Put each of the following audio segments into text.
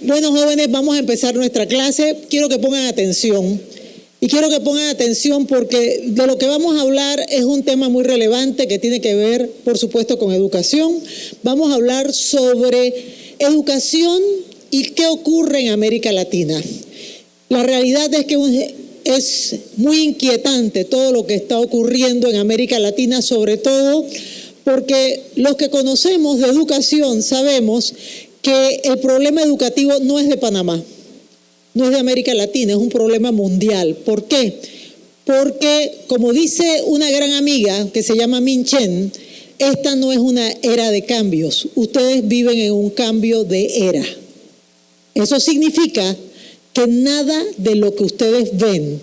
Bueno, jóvenes, vamos a empezar nuestra clase. Quiero que pongan atención. Y quiero que pongan atención porque de lo que vamos a hablar es un tema muy relevante que tiene que ver, por supuesto, con educación. Vamos a hablar sobre educación y qué ocurre en América Latina. La realidad es que es muy inquietante todo lo que está ocurriendo en América Latina, sobre todo porque los que conocemos de educación sabemos que el problema educativo no es de Panamá, no es de América Latina, es un problema mundial. ¿Por qué? Porque, como dice una gran amiga que se llama Min Chen, esta no es una era de cambios, ustedes viven en un cambio de era. Eso significa que nada de lo que ustedes ven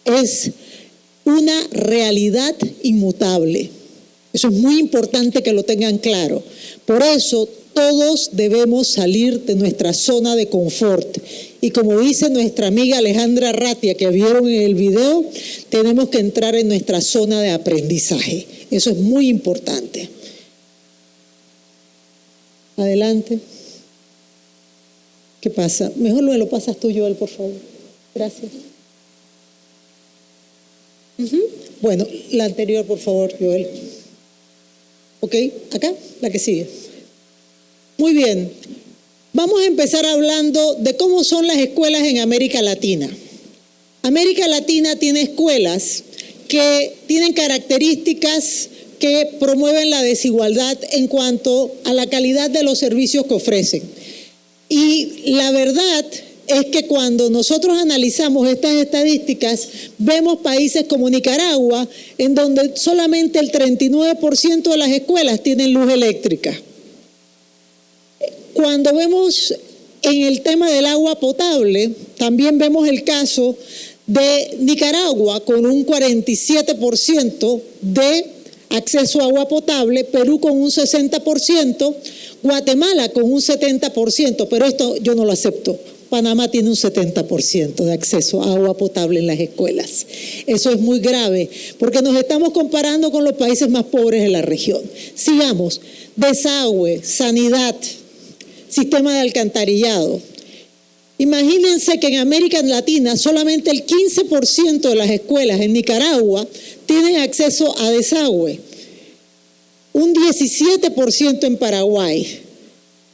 es una realidad inmutable. Eso es muy importante que lo tengan claro. Por eso todos debemos salir de nuestra zona de confort. Y como dice nuestra amiga Alejandra Ratia, que vieron en el video, tenemos que entrar en nuestra zona de aprendizaje. Eso es muy importante. Adelante. ¿Qué pasa? Mejor me lo pasas tú, Joel, por favor. Gracias. Bueno, la anterior, por favor, Joel. ¿Ok? Acá, la que sigue. Muy bien. Vamos a empezar hablando de cómo son las escuelas en América Latina. América Latina tiene escuelas que tienen características que promueven la desigualdad en cuanto a la calidad de los servicios que ofrecen. Y la verdad es que cuando nosotros analizamos estas estadísticas, vemos países como Nicaragua, en donde solamente el 39% de las escuelas tienen luz eléctrica. Cuando vemos en el tema del agua potable, también vemos el caso de Nicaragua con un 47% de acceso a agua potable, Perú con un 60%, Guatemala con un 70%, pero esto yo no lo acepto. Panamá tiene un 70% de acceso a agua potable en las escuelas. Eso es muy grave, porque nos estamos comparando con los países más pobres de la región. Sigamos. Desagüe, sanidad, sistema de alcantarillado. Imagínense que en América Latina solamente el 15% de las escuelas en Nicaragua tienen acceso a desagüe, un 17% en Paraguay.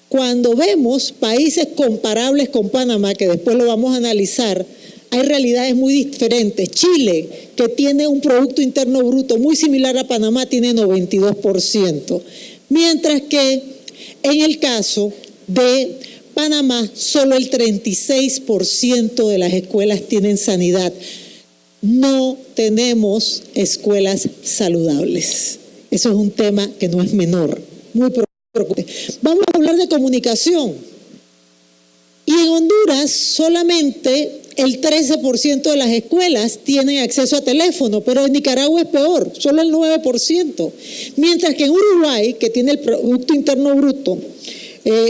Cuando vemos países comparables con Panamá, que después lo vamos a analizar, hay realidades muy diferentes. Chile, que tiene un Producto Interno Bruto muy similar a Panamá, tiene 92%, mientras que en el caso de Panamá, solo el 36% de las escuelas tienen sanidad. No tenemos escuelas saludables. Eso es un tema que no es menor, muy preocupante. Vamos a hablar de comunicación. Y en Honduras solamente el 13% de las escuelas tienen acceso a teléfono, pero en Nicaragua es peor, solo el 9%. Mientras que en Uruguay, que tiene el Producto Interno Bruto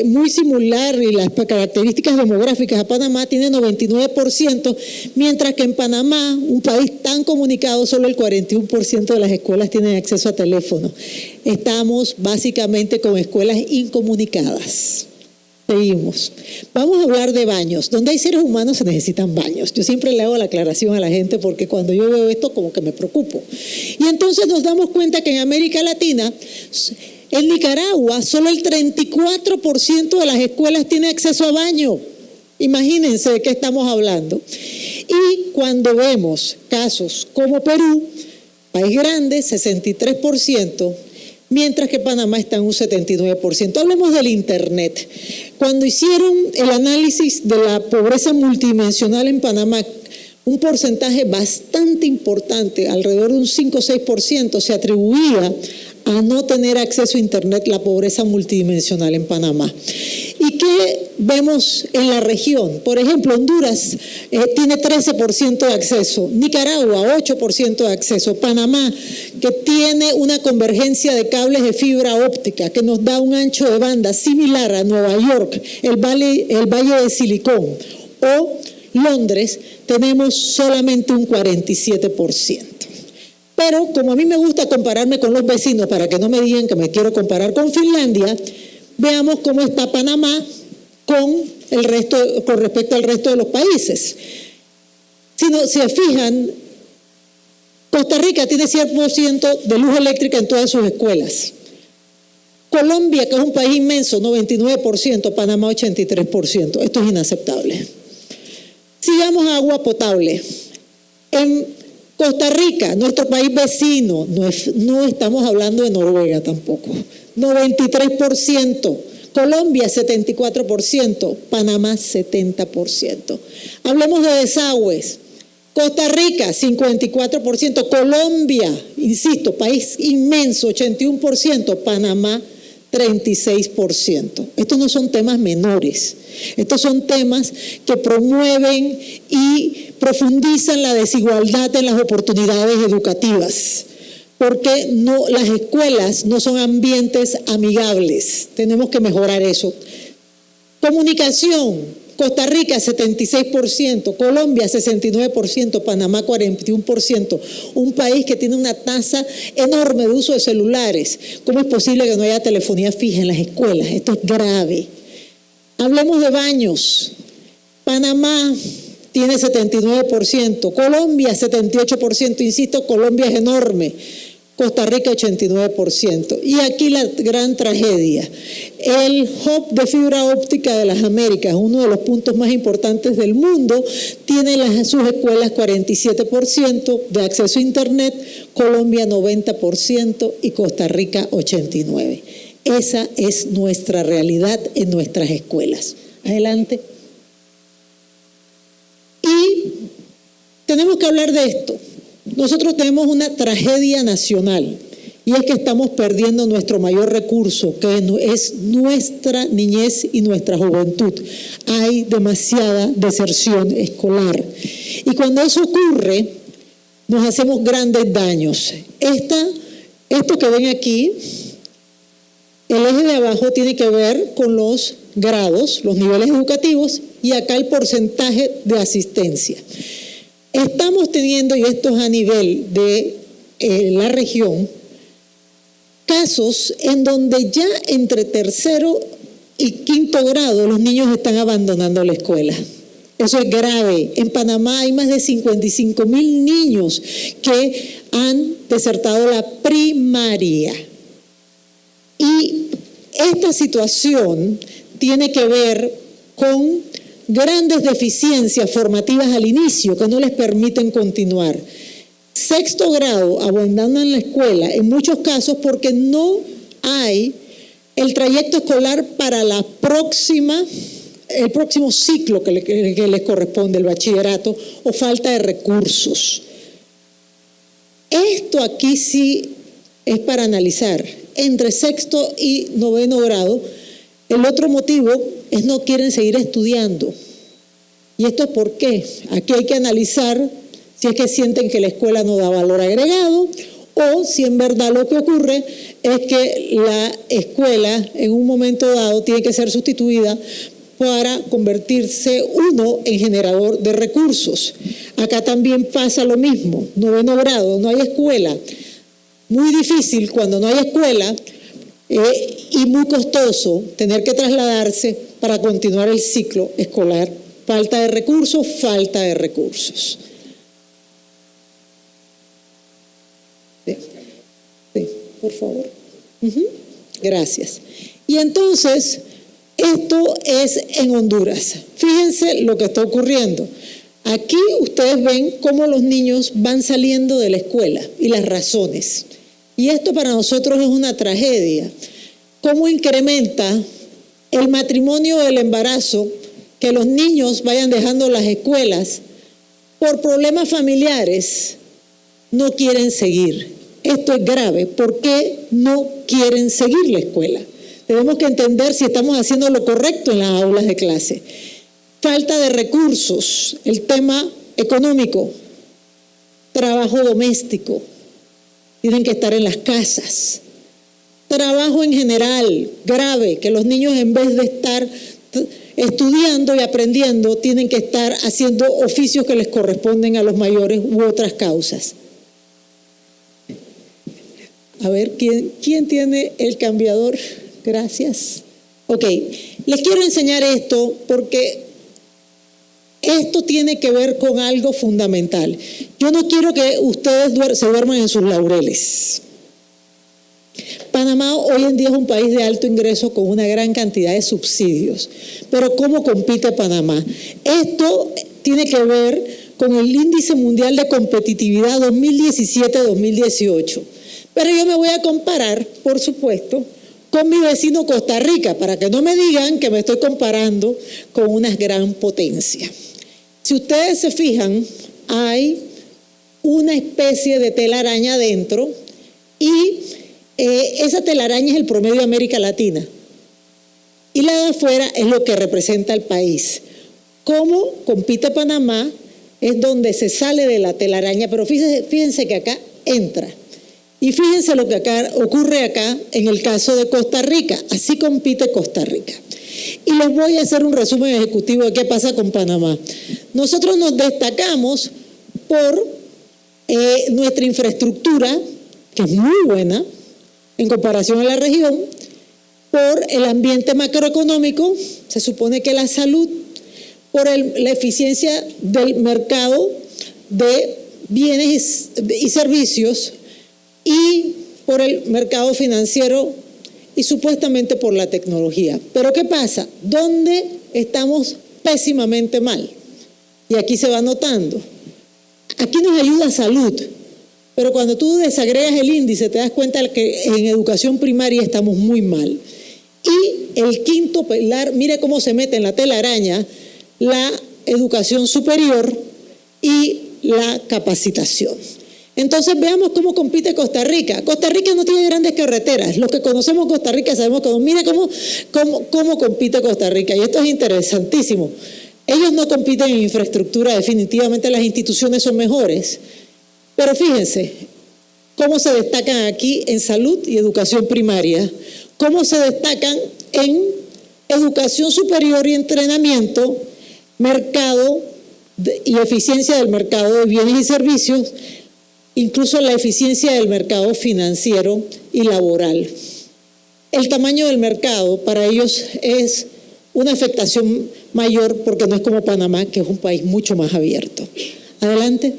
muy similar y las características demográficas a Panamá, tiene 99%, mientras que en Panamá, un país tan comunicado, solo el 41% de las escuelas tienen acceso a teléfono. Estamos básicamente con escuelas incomunicadas. Seguimos. Vamos a hablar de baños. Donde hay seres humanos se necesitan baños. Yo siempre le hago la aclaración a la gente porque cuando yo veo esto como que me preocupo. Y entonces nos damos cuenta que en América Latina, en Nicaragua, solo el 34% de las escuelas tiene acceso a baño. Imagínense de qué estamos hablando. Y cuando vemos casos como Perú, país grande, 63%, mientras que Panamá está en un 79%. Hablemos del Internet. Cuando hicieron el análisis de la pobreza multidimensional en Panamá, un porcentaje bastante importante, alrededor de un 5 o 6%, se atribuía a no tener acceso a Internet, la pobreza multidimensional en Panamá. ¿Y qué vemos en la región? Por ejemplo, Honduras tiene 13% de acceso, Nicaragua 8% de acceso, Panamá, que tiene una convergencia de cables de fibra óptica que nos da un ancho de banda similar a Nueva York, el Valle de Silicón, o Londres, tenemos solamente un 47%. Pero como a mí me gusta compararme con los vecinos para que no me digan que me quiero comparar con Finlandia, veamos cómo está Panamá con con respecto al resto de los países. Si se fijan, Costa Rica tiene 100% de luz eléctrica en todas sus escuelas. Colombia, que es un país inmenso, 99%, Panamá 83%. Esto es inaceptable. Sigamos a agua potable. En Costa Rica, nuestro país vecino, no estamos hablando de Noruega tampoco, 93%. Colombia 74%, Panamá 70%. Hablemos de desagües. Costa Rica 54%, Colombia, insisto, país inmenso, 81%, Panamá 36%. Estos no son temas menores, estos son temas que promueven y profundizan la desigualdad en las oportunidades educativas. Porque las escuelas no son ambientes amigables. Tenemos que mejorar eso. Comunicación, Costa Rica 76%, Colombia 69%, Panamá 41%. Un país que tiene una tasa enorme de uso de celulares. ¿Cómo es posible que no haya telefonía fija en las escuelas? Esto es grave. Hablemos de baños. Panamá tiene 79%, Colombia 78%, insisto, Colombia es enorme. Costa Rica 89%. Y aquí la gran tragedia. El hub de fibra óptica de las Américas, uno de los puntos más importantes del mundo, tiene sus escuelas 47% de acceso a Internet, Colombia 90% y Costa Rica 89%. Esa es nuestra realidad en nuestras escuelas. Adelante. Y tenemos que hablar de esto. Nosotros tenemos una tragedia nacional y es que estamos perdiendo nuestro mayor recurso, que es nuestra niñez y nuestra juventud. Hay demasiada deserción escolar y cuando eso ocurre nos hacemos grandes daños. Esto que ven aquí, el eje de abajo tiene que ver con los grados, los niveles educativos y acá el porcentaje de asistencia. Estamos teniendo, y esto es a nivel de la región, casos en donde ya entre tercero y quinto grado los niños están abandonando la escuela. Eso es grave. En Panamá hay más de 55,000 niños que han desertado la primaria. Y esta situación tiene que ver con grandes deficiencias formativas al inicio que no les permiten continuar. Sexto grado, abandonando en la escuela, en muchos casos porque no hay el trayecto escolar para el próximo ciclo que les corresponde, el bachillerato, o falta de recursos. Esto aquí sí es para analizar. Entre sexto y noveno grado, el otro motivo es no quieren seguir estudiando. ¿Y esto es por qué? Aquí hay que analizar si es que sienten que la escuela no da valor agregado o si en verdad lo que ocurre es que la escuela en un momento dado tiene que ser sustituida para convertirse uno en generador de recursos. Acá también pasa lo mismo, noveno grado, no hay escuela. Muy difícil cuando no hay escuela y muy costoso tener que trasladarse para continuar el ciclo escolar. Falta de recursos, falta de recursos. Sí, por favor. Gracias. Y entonces, esto es en Honduras. Fíjense lo que está ocurriendo. Aquí ustedes ven cómo los niños van saliendo de la escuela y las razones. Y esto para nosotros es una tragedia. ¿Cómo incrementa el matrimonio o el embarazo que los niños vayan dejando las escuelas por problemas familiares? No quieren seguir. Esto es grave. ¿Por qué no quieren seguir la escuela? Tenemos que entender si estamos haciendo lo correcto en las aulas de clase. Falta de recursos, el tema económico, trabajo doméstico. Tienen que estar en las casas. Trabajo en general, grave, que los niños en vez de estar estudiando y aprendiendo, tienen que estar haciendo oficios que les corresponden a los mayores u otras causas. A ver, ¿quién tiene el cambiador? Gracias. Ok, Les quiero enseñar esto porque esto tiene que ver con algo fundamental. Yo no quiero que ustedes se duerman en sus laureles. Panamá hoy en día es un país de alto ingreso con una gran cantidad de subsidios. Pero ¿cómo compite Panamá? Esto tiene que ver con el Índice Mundial de Competitividad 2017-2018. Pero yo me voy a comparar, por supuesto, con mi vecino Costa Rica, para que no me digan que me estoy comparando con una gran potencia. Si ustedes se fijan, hay una especie de telaraña adentro y esa telaraña es el promedio de América Latina. Y la de afuera es lo que representa el país. ¿Cómo compite Panamá? Es donde se sale de la telaraña, pero fíjense que acá entra. Y fíjense lo que ocurre acá en el caso de Costa Rica. Así compite Costa Rica. Y les voy a hacer un resumen ejecutivo de qué pasa con Panamá. Nosotros nos destacamos por nuestra infraestructura, que es muy buena en comparación a la región, por el ambiente macroeconómico, se supone que la salud, por la eficiencia del mercado de bienes y servicios y por el mercado financiero y supuestamente por la tecnología. Pero ¿qué pasa? ¿Dónde estamos pésimamente mal? Y aquí se va notando. Aquí nos ayuda salud, pero cuando tú desagregas el índice te das cuenta de que en educación primaria estamos muy mal. Y el quinto pilar, mire cómo se mete en la telaraña, la educación superior y la capacitación. Entonces veamos cómo compite Costa Rica. Costa Rica no tiene grandes carreteras. Los que conocemos Costa Rica sabemos que mire cómo compite Costa Rica. Y esto es interesantísimo. Ellos no compiten en infraestructura, definitivamente las instituciones son mejores. Pero fíjense cómo se destacan aquí en salud y educación primaria, cómo se destacan en educación superior y entrenamiento, mercado y eficiencia del mercado de bienes y servicios, incluso la eficiencia del mercado financiero y laboral. El tamaño del mercado para ellos es una afectación mayor porque no es como Panamá, que es un país mucho más abierto. Adelante.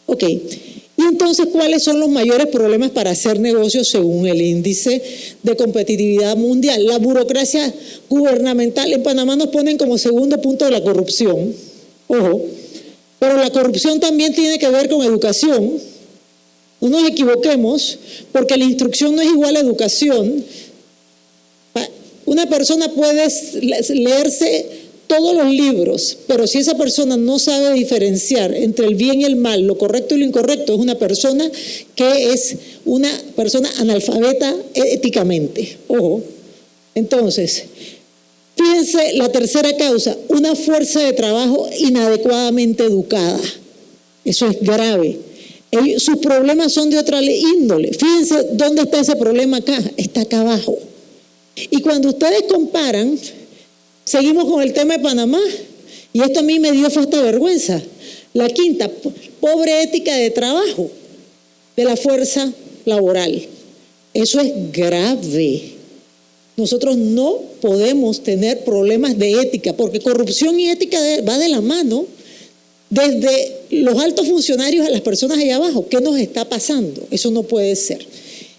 Ok. Y entonces, ¿cuáles son los mayores problemas para hacer negocios según el índice de competitividad mundial? La burocracia gubernamental. En Panamá nos ponen como segundo punto de la corrupción. Ojo. Pero la corrupción también tiene que ver con educación. No nos equivoquemos, porque la instrucción no es igual a educación. Una persona puede leerse todos los libros, pero si esa persona no sabe diferenciar entre el bien y el mal, lo correcto y lo incorrecto, es una persona que es una persona analfabeta éticamente. Ojo. Entonces, fíjense la tercera causa, una fuerza de trabajo inadecuadamente educada. Eso es grave. Sus problemas son de otra índole. Fíjense dónde está ese problema acá. Está acá abajo. Y cuando ustedes comparan, seguimos con el tema de Panamá, y esto a mí me dio hasta vergüenza. La quinta, pobre ética de trabajo de la fuerza laboral. Eso es grave. Nosotros no podemos tener problemas de ética, porque corrupción y ética va de la mano, desde los altos funcionarios a las personas allá abajo. ¿Qué nos está pasando? Eso no puede ser.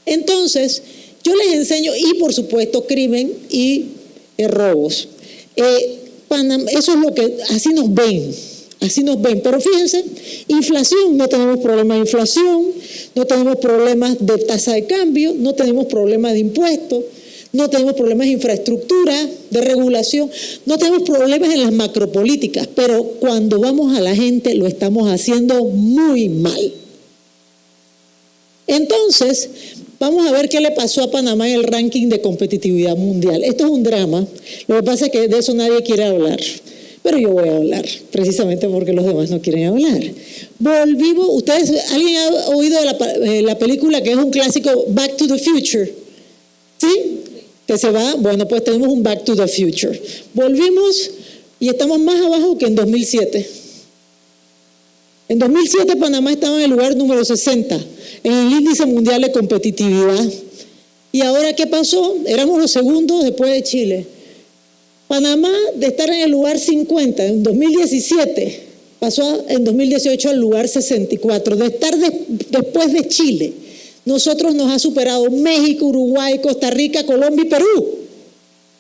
Entonces, yo les enseño, y por supuesto, crimen y robos. Eso es lo que, así nos ven. Pero fíjense, inflación, no tenemos problemas de inflación, no tenemos problemas de tasa de cambio, no tenemos problemas de impuestos, no tenemos problemas de infraestructura, de regulación, no tenemos problemas en las macropolíticas, pero cuando vamos a la gente lo estamos haciendo muy mal. Entonces, vamos a ver qué le pasó a Panamá en el ranking de competitividad mundial. Esto es un drama, lo que pasa es que de eso nadie quiere hablar, pero yo voy a hablar, precisamente porque los demás no quieren hablar. Volvimos, ¿alguien ha oído de la película que es un clásico, Back to the Future? ¿Sí? Que se va, bueno, pues tenemos un Back to the Future. Volvimos y estamos más abajo que en 2007. En 2007 Panamá estaba en el lugar número 60 en el índice mundial de competitividad ¿Y ahora qué pasó? Éramos los segundos después de Chile. Panamá, de estar en el lugar 50 en 2017, pasó en 2018 al lugar 64. De estar después de Chile, nosotros nos ha superado México, Uruguay, Costa Rica, Colombia y Perú.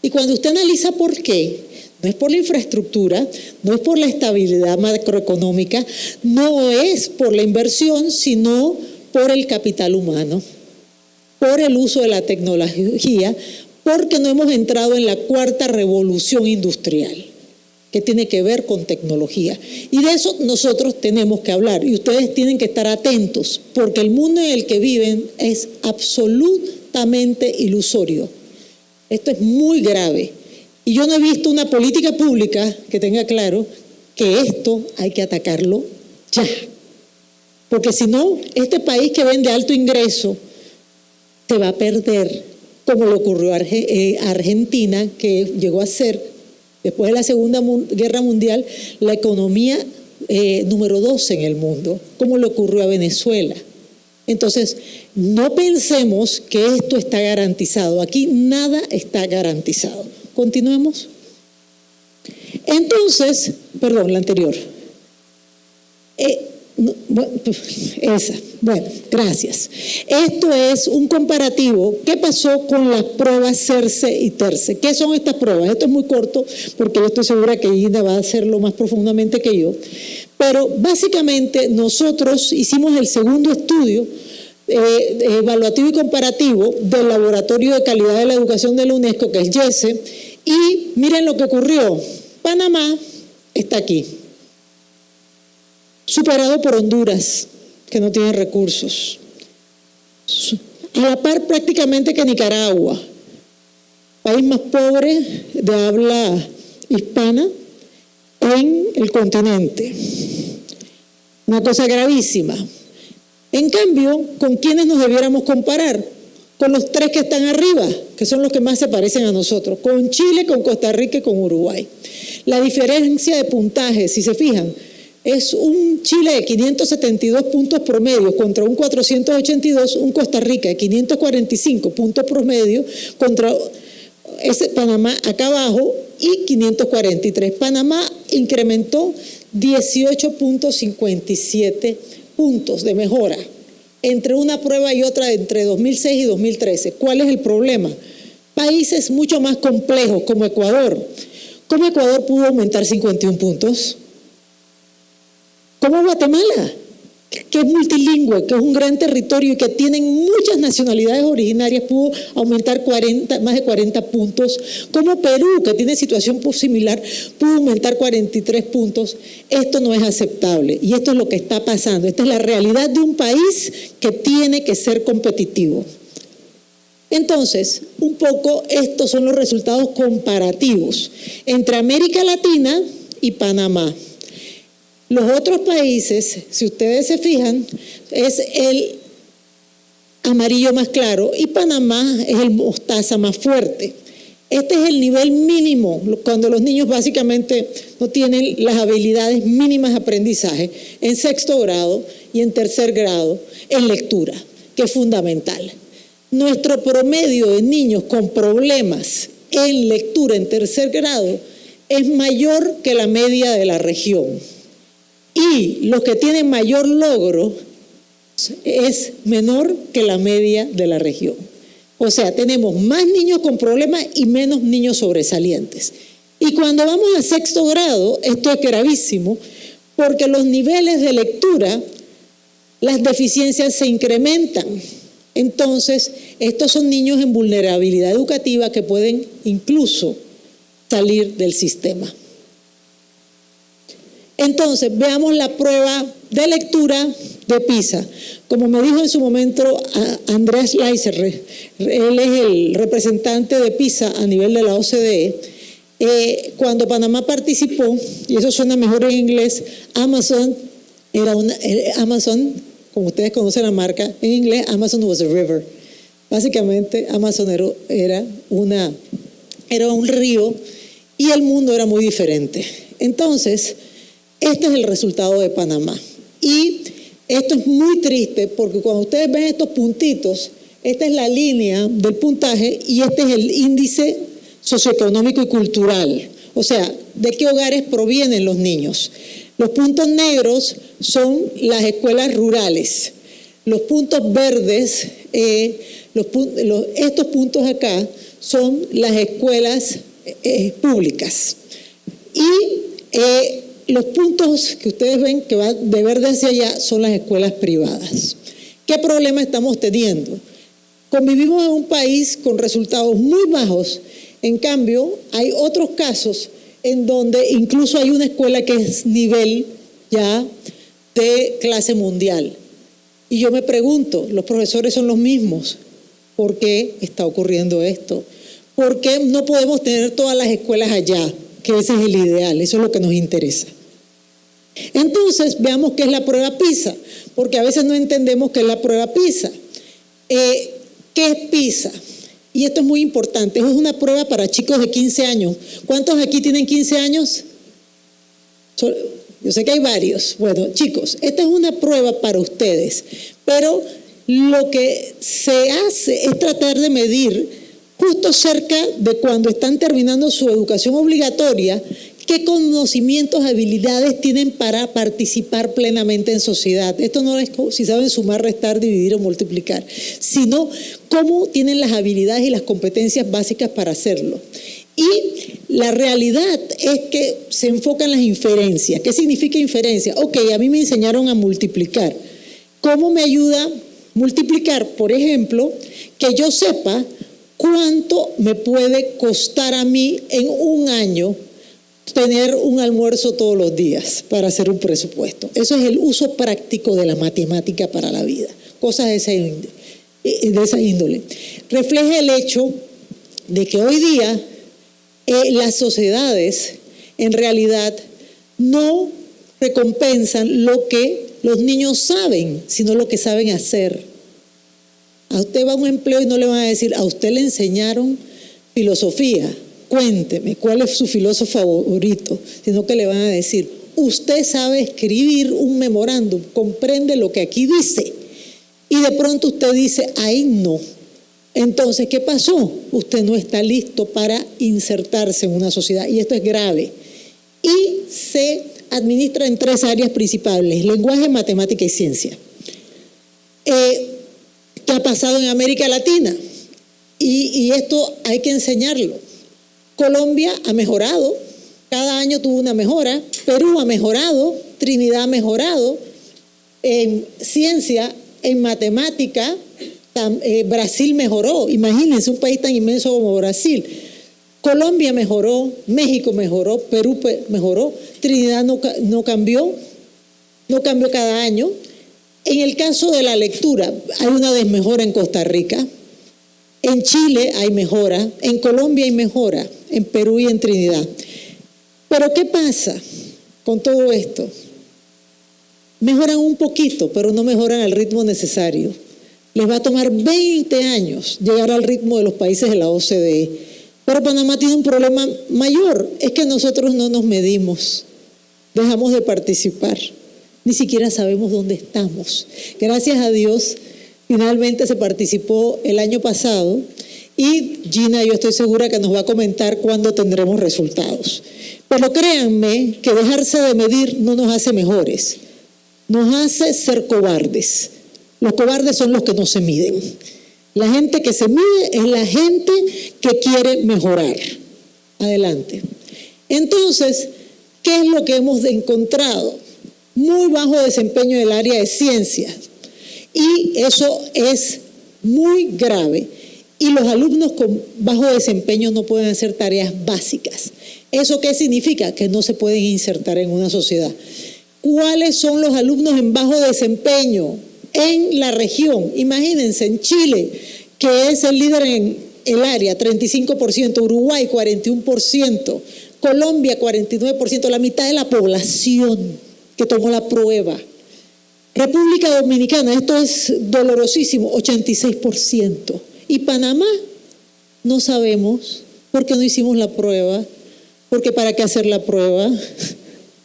Y cuando usted analiza por qué, no es por la infraestructura, no es por la estabilidad macroeconómica, no es por la inversión, sino por el capital humano, por el uso de la tecnología, porque no hemos entrado en la cuarta revolución industrial, que tiene que ver con tecnología. Y de eso nosotros tenemos que hablar, y ustedes tienen que estar atentos, porque el mundo en el que viven es absolutamente ilusorio. Esto es muy grave. Y yo no he visto una política pública que tenga claro que esto hay que atacarlo ya. Porque si no, este país que vende alto ingreso se va a perder, como le ocurrió a Argentina, que llegó a ser, después de la Segunda Guerra Mundial, la economía número 2 en el mundo, como le ocurrió a Venezuela. Entonces, no pensemos que esto está garantizado. Aquí nada está garantizado. Continuemos. Entonces, perdón, la anterior. Bueno, gracias. Esto es un comparativo. ¿Qué pasó con las pruebas CERCE y TERCE? ¿Qué son estas pruebas? Esto es muy corto porque yo estoy segura que Ida va a hacerlo más profundamente que yo. Pero básicamente nosotros hicimos el segundo estudio evaluativo y comparativo del Laboratorio de Calidad de la Educación de la UNESCO, que es YESE, y miren lo que ocurrió. Panamá está aquí, superado por Honduras, que no tiene recursos, a la par prácticamente que Nicaragua, país más pobre de habla hispana en el continente. Una cosa gravísima. En cambio, ¿con quiénes nos debiéramos comparar? Con los tres que están arriba, que son los que más se parecen a nosotros, con Chile, con Costa Rica y con Uruguay. La diferencia de puntaje, si se fijan, es un Chile de 572 puntos promedio contra un 482, un Costa Rica de 545 puntos promedio contra ese Panamá acá abajo y 543. Panamá incrementó 18.57 puntos de mejora entre una prueba y otra entre 2006 y 2013. ¿Cuál es el problema? Países mucho más complejos como Ecuador. ¿Cómo Ecuador pudo aumentar 51 puntos? ¿Cómo Guatemala, que es multilingüe, que es un gran territorio y que tienen muchas nacionalidades originarias, pudo aumentar más de 40 puntos? ¿Cómo Perú, que tiene situación similar, pudo aumentar 43 puntos? Esto no es aceptable y esto es lo que está pasando. Esta es la realidad de un país que tiene que ser competitivo. Entonces, un poco estos son los resultados comparativos entre América Latina y Panamá. Los otros países, si ustedes se fijan, es el amarillo más claro y Panamá es el mostaza más fuerte. Este es el nivel mínimo, cuando los niños básicamente no tienen las habilidades mínimas de aprendizaje en sexto grado y en tercer grado en lectura, que es fundamental. Nuestro promedio de niños con problemas en lectura en tercer grado es mayor que la media de la región. Y los que tienen mayor logro es menor que la media de la región. O sea, tenemos más niños con problemas y menos niños sobresalientes. Y cuando vamos a sexto grado, esto es gravísimo, porque los niveles de lectura, las deficiencias se incrementan. Entonces, estos son niños en vulnerabilidad educativa que pueden incluso salir del sistema. Entonces, veamos la prueba de lectura de PISA. Como me dijo en su momento Andreas Leiser, él es el representante de PISA a nivel de la OCDE, cuando Panamá participó, y eso suena mejor en inglés, Amazon, como ustedes conocen la marca, en inglés Amazon was a river. Básicamente Amazon era un río y el mundo era muy diferente. Entonces, este es el resultado de Panamá. Y esto es muy triste porque cuando ustedes ven estos puntitos, esta es la línea del puntaje y este es el índice socioeconómico y cultural. O sea, ¿de qué hogares provienen los niños? Los puntos negros son las escuelas rurales. Los puntos verdes, estos puntos acá son las escuelas públicas. Y los puntos que ustedes ven que van de verde hacia allá son las escuelas privadas. ¿Qué problema estamos teniendo? Convivimos en un país con resultados muy bajos. En cambio, hay otros casos en donde incluso hay una escuela que es nivel ya de clase mundial. Y yo me pregunto, ¿los profesores son los mismos? ¿Por qué está ocurriendo esto? ¿Por qué no podemos tener todas las escuelas allá? Que ese es el ideal, eso es lo que nos interesa. Entonces, veamos qué es la prueba PISA, porque a veces no entendemos qué es la prueba PISA. ¿Qué es PISA? Y esto es muy importante, es una prueba para chicos de 15 años. ¿Cuántos aquí tienen 15 años? Yo sé que hay varios. Bueno, chicos, esta es una prueba para ustedes, pero lo que se hace es tratar de medir justo cerca de cuando están terminando su educación obligatoria, qué conocimientos, habilidades tienen para participar plenamente en sociedad. Esto no es si saben sumar, restar, dividir o multiplicar, sino cómo tienen las habilidades y las competencias básicas para hacerlo. Y la realidad es que se enfocan las inferencias. ¿Qué significa inferencia? Ok, a mí me enseñaron a multiplicar. ¿Cómo me ayuda multiplicar? Por ejemplo, que yo sepa cuánto me puede costar a mí en un año tener un almuerzo todos los días para hacer un presupuesto. Eso es el uso práctico de la matemática para la vida. Cosas de esa índole. Refleja el hecho de que hoy día las sociedades en realidad no recompensan lo que los niños saben, sino lo que saben hacer. A usted va a un empleo y no le van a decir, a usted le enseñaron filosofía, cuénteme cuál es su filósofo favorito, sino que le van a decir, usted sabe escribir un memorándum, comprende lo que aquí dice. Y de pronto usted dice, ay no. Entonces, ¿qué pasó? Usted no está listo para insertarse en una sociedad y esto es grave. Y se administra en 3 áreas principales: lenguaje, matemática y ciencia. ¿Qué ha pasado en América Latina? Y esto hay que enseñarlo. Colombia ha mejorado, cada año tuvo una mejora, Perú ha mejorado, Trinidad ha mejorado, en ciencia, en matemática, Brasil mejoró. Imagínense un país tan inmenso como Brasil. Colombia mejoró, México mejoró, Perú mejoró, Trinidad no cambió cada año. En el caso de la lectura, hay una desmejora en Costa Rica, en Chile hay mejora, en Colombia hay mejora, en Perú y en Trinidad. Pero ¿qué pasa con todo esto? Mejoran un poquito, pero no mejoran al ritmo necesario. Les va a tomar 20 años llegar al ritmo de los países de la OCDE. Pero Panamá tiene un problema mayor, es que nosotros no nos medimos, dejamos de participar, ni siquiera sabemos dónde estamos. Gracias a Dios, finalmente se participó el año pasado y Gina, yo estoy segura que nos va a comentar cuándo tendremos resultados. Pero créanme que dejarse de medir no nos hace mejores, nos hace ser cobardes. Los cobardes son los que no se miden. La gente que se mide es la gente que quiere mejorar. Adelante. Entonces, ¿qué es lo que hemos encontrado? Muy bajo desempeño en el área de ciencias. Y eso es muy grave. Y los alumnos con bajo desempeño no pueden hacer tareas básicas. ¿Eso qué significa? Que no se pueden insertar en una sociedad. ¿Cuáles son los alumnos en bajo desempeño en la región? Imagínense, en Chile, que es el líder en el área, 35%, Uruguay 41%, Colombia 49%, la mitad de la población que tomó la prueba. República Dominicana, esto es dolorosísimo, 86%. Y Panamá, no sabemos por qué no hicimos la prueba, porque ¿para qué hacer la prueba?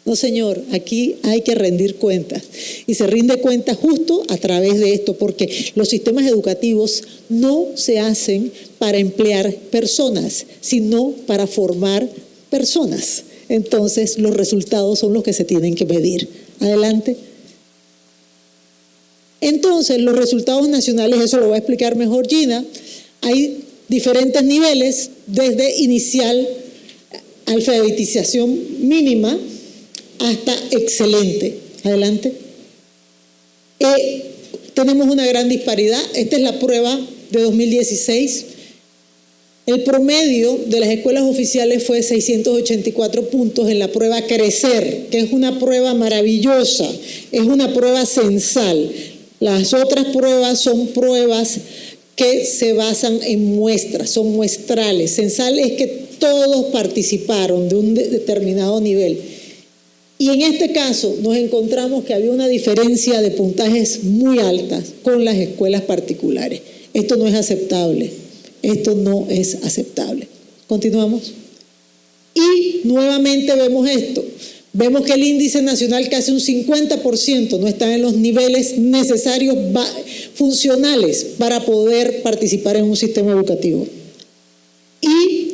No, señor, aquí hay que rendir cuentas. Y se rinde cuentas justo a través de esto, porque los sistemas educativos no se hacen para emplear personas, sino para formar personas. Entonces, los resultados son los que se tienen que medir. Adelante. Entonces, los resultados nacionales, eso lo va a explicar mejor Gina. Hay diferentes niveles, desde inicial, alfabetización mínima, hasta excelente. Adelante. Tenemos una gran disparidad. Esta es la prueba de 2016. El promedio de las escuelas oficiales fue 684 puntos en la prueba Crecer, que es una prueba maravillosa, es una prueba censal. Las otras pruebas son pruebas que se basan en muestras, son muestrales. Censal es que todos participaron de un determinado nivel. Y en este caso nos encontramos que había una diferencia de puntajes muy altas con las escuelas particulares. Esto no es aceptable. Esto no es aceptable. Continuamos. Y nuevamente vemos esto. Vemos que el índice nacional, casi un 50%, no está en los niveles necesarios funcionales para poder participar en un sistema educativo. Y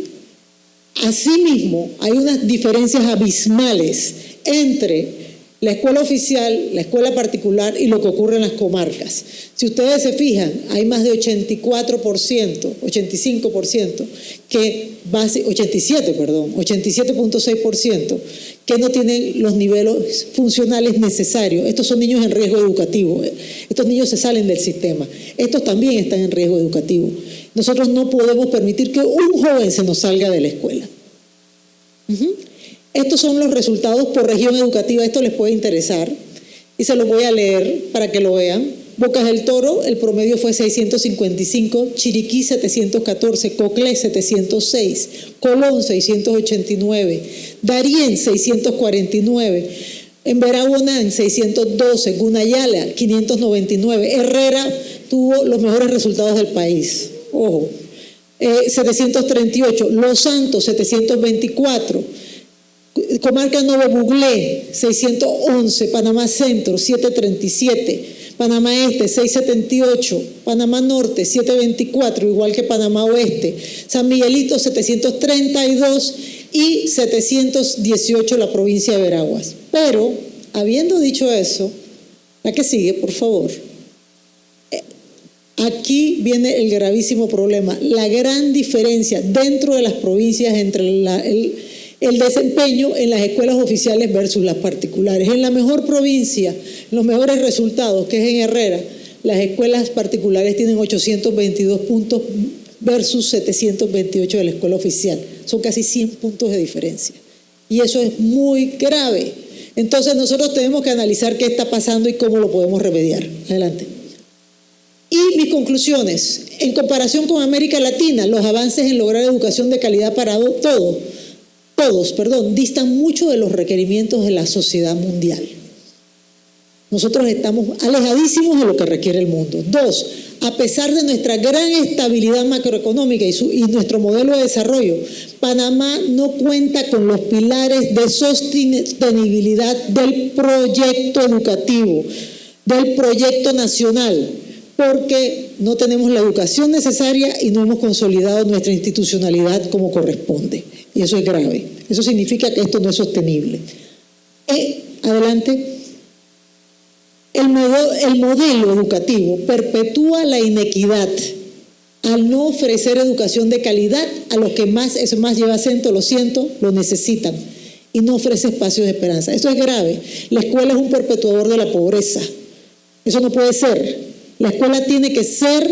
asimismo hay unas diferencias abismales entre la escuela oficial, la escuela particular y lo que ocurre en las comarcas. Si ustedes se fijan, hay más de 85%, que 87.6% que no tienen los niveles funcionales necesarios. Estos son niños en riesgo educativo. Estos niños se salen del sistema. Estos también están en riesgo educativo. Nosotros no podemos permitir que un joven se nos salga de la escuela. Estos son los resultados por región educativa. Esto les puede interesar y se los voy a leer para que lo vean. Bocas del Toro, el promedio fue 655, Chiriquí 714, Coclé 706, Colón 689, Darién 649, en Veraguanán 612, Gunayala 599, Herrera tuvo los mejores resultados del país, ojo, 738, Los Santos 724, Comarca Nuevo Buglé 611, Panamá Centro 737, Panamá Este 678, Panamá Norte 724, igual que Panamá Oeste, San Miguelito 732 y 718 la provincia de Veraguas. Pero, habiendo dicho eso, la que sigue, por favor. Aquí viene el gravísimo problema, la gran diferencia dentro de las provincias entre el desempeño en las escuelas oficiales versus las particulares. En la mejor provincia, los mejores resultados, que es en Herrera, las escuelas particulares tienen 822 puntos versus 728 de la escuela oficial. Son casi 100 puntos de diferencia. Y eso es muy grave. Entonces nosotros tenemos que analizar qué está pasando y cómo lo podemos remediar. Adelante. Y mis conclusiones. En comparación con América Latina, los avances en lograr educación de calidad para todos, distan mucho de los requerimientos de la sociedad mundial. Nosotros estamos alejadísimos de lo que requiere el mundo. 2, a pesar de nuestra gran estabilidad macroeconómica y nuestro modelo de desarrollo, Panamá no cuenta con los pilares de sostenibilidad del proyecto educativo, del proyecto nacional, porque no tenemos la educación necesaria y no hemos consolidado nuestra institucionalidad como corresponde. Y eso es grave. Eso significa que esto no es sostenible. Adelante. El modelo educativo perpetúa la inequidad al no ofrecer educación de calidad a los que más, eso más lleva acento, lo siento, lo necesitan, y no ofrece espacios de esperanza. Eso es grave. La escuela es un perpetuador de la pobreza. Eso no puede ser. La escuela tiene que ser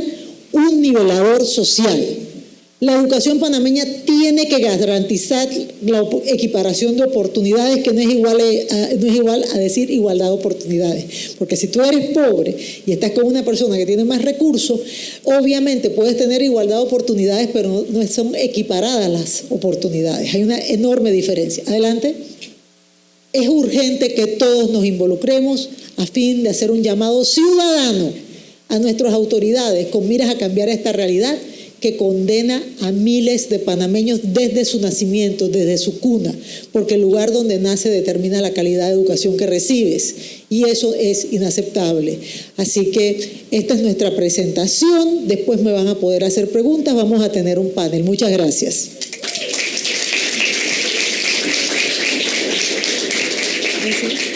un nivelador social. La educación panameña tiene que garantizar la equiparación de oportunidades, que no es igual a decir igualdad de oportunidades. Porque si tú eres pobre y estás con una persona que tiene más recursos, obviamente puedes tener igualdad de oportunidades, pero no son equiparadas las oportunidades. Hay una enorme diferencia. Adelante. Es urgente que todos nos involucremos a fin de hacer un llamado ciudadano a nuestras autoridades con miras a cambiar esta realidad que condena a miles de panameños desde su nacimiento, desde su cuna, porque el lugar donde nace determina la calidad de educación que recibes, y eso es inaceptable. Así que esta es nuestra presentación, después me van a poder hacer preguntas, vamos a tener un panel. Muchas gracias. Gracias.